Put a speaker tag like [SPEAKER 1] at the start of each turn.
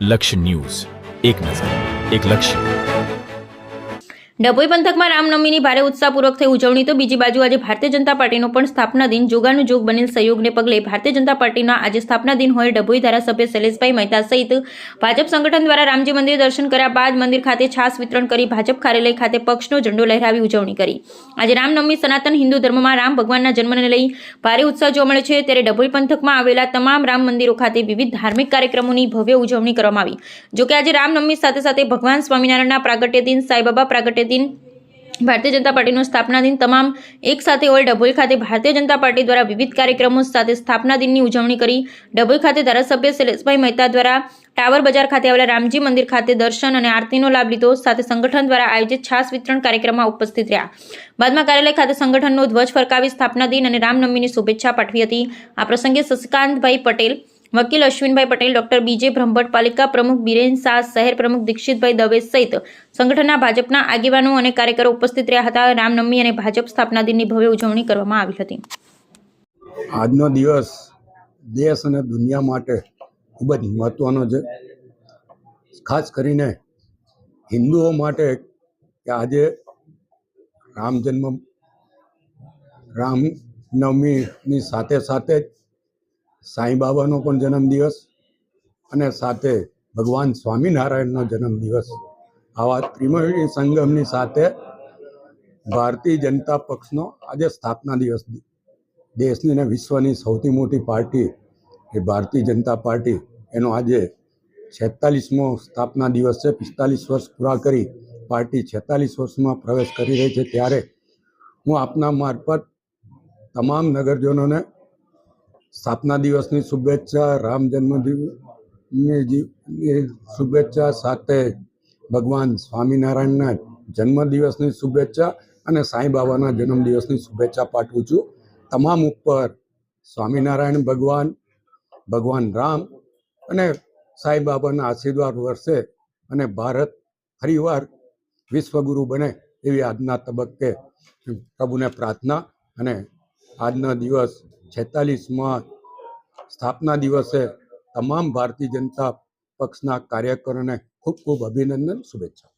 [SPEAKER 1] લક્ષ્ય ન્યૂઝ, એક નજર, એક લક્ષ્ય।
[SPEAKER 2] ડભોઈ પંથકમાં રામનવમીની ભારે ઉત્સાહપૂર્વક થઈ ઉજવણી તો બીજી બાજુ આજે ભારતીય જનતા પાર્ટીનો પણ સ્થાપના દિન જોગાનુજોગ બનેલ સહયોગને પગલે ભારતીય જનતા પાર્ટીના આજે સ્થાપના દિન હોય ડભોઈ ધારાસભ્ય શૈલેષભાઈ મહેતા સહિત ભાજપ સંગઠન દ્વારા રામજી મંદિર દર્શન કર્યા બાદ મંદિર ખાતે છાસ વિતરણ કરી ભાજપ કાર્યાલય ખાતે પક્ષનો ઝંડો લહેરાવી ઉજવણી કરી। આજે રામનવમી સનાતન હિન્દુ ધર્મમાં રામ ભગવાનના જન્મને લઈ ભારે ઉત્સાહ જોવા મળે છે, ત્યારે ડભોઈ પંથકમાં આવેલા તમામ રામ મંદિરો ખાતે વિવિધ ધાર્મિક કાર્યક્રમોની ભવ્ય ઉજવણી કરવામાં આવી। જોકે આજે રામનવમી સાથે સાથે ભગવાન સ્વામિનારાયણના પ્રાગટ્ય દિન, સાંઈબાબા પ્રાગટ્ય दिन, ભારતીય જનતા પાર્ટીનો સ્થાપના દિન તમામ એક સાથે હોય ડભોઈ ખાતે ભારતીય જનતા પાર્ટી દ્વારા વિવિધ કાર્યક્રમો સાથે સ્થાપના દિનની ઉજવણી કરી। ડભોઈ ખાતે ધારાસભ્ય શૈલેષભાઈ મહેતા દ્વારા ટાવર બજાર ખાતે આવેલા રામજી મંદિર ખાતે દર્શન અને આરતીનો લાભ લીધો, સાથે સંગઠન દ્વારા આયોજિત છાસ વિતરણ કાર્યક્રમમાં ઉપસ્થિત રહ્યા। બાદમાં કાર્યાલય ખાતે સંગઠનનો ધ્વજ ફરકાવી સ્થાપના દિન અને રામનવમીની શુભેચ્છા પાઠવી હતી। આ પ્રસંગે શશિકાંતભાઈ પટેલ, વકીલ અશ્વિનભાઈ પટેલ, ડોક્ટર બીજે બ્રહ્મભટ્ટ, પાલિકા પ્રમુખ બિરેન શાહ, શહેર પ્રમુખ દીક્ષિતભાઈ દવે સહિત સંગઠનના ભાજપના આગેવાનો અને કાર્યકરો ઉપસ્થિત રહ્યા હતા। રામનવમી અને ભાજપ સ્થાપના દિનની ભવ્ય ઉજવણી કરવામાં આવી હતી।
[SPEAKER 3] આજનો દિવસ દેશ અને દુનિયા માટે ખૂબ જ મહત્વનો છે, ખાસ કરીને હિન્દુઓ માટે કે આજે રામનવમીની સાથે સાથે સાંઈ બાબાનો પણ જન્મદિવસ અને સાથે ભગવાન સ્વામિનારાયણનો જન્મદિવસ, આવા ત્રિવેણી સંગમની સાથે ભારતીય જનતા પક્ષનો આજે સ્થાપના દિવસ, દેશની અને વિશ્વની સૌથી મોટી પાર્ટી એ ભારતીય જનતા પાર્ટી, એનો આજે 46મો સ્થાપના દિવસ છે। 45 વર્ષ પૂરા કરી પાર્ટી 46 વર્ષમાં પ્રવેશ કરી રહી છે, ત્યારે હું આપના મારફત તમામ નગરજનોને સ્થાપના દિવસની શુભેચ્છા, રામ જન્મદિવસની શુભેચ્છા, સાથે ભગવાન સ્વામિનારાયણના જન્મદિવસની શુભેચ્છા અને સાંઈ બાબાના જન્મદિવસની શુભેચ્છા પાઠવું છું। તમામ ઉપર સ્વામિનારાયણ ભગવાન રામ અને સાંઈ બાબાના આશીર્વાદ વરસે અને ભારત ફરીવાર વિશ્વગુરુ બને એવી આજના તબક્કે પ્રભુને પ્રાર્થના। અને આજનો દિવસ 46મા સ્થાપના દિવસે તમામ ભારતીય જનતા પક્ષના કાર્યકરોને ખૂબ ખૂબ અભિનંદન, શુભેચ્છા।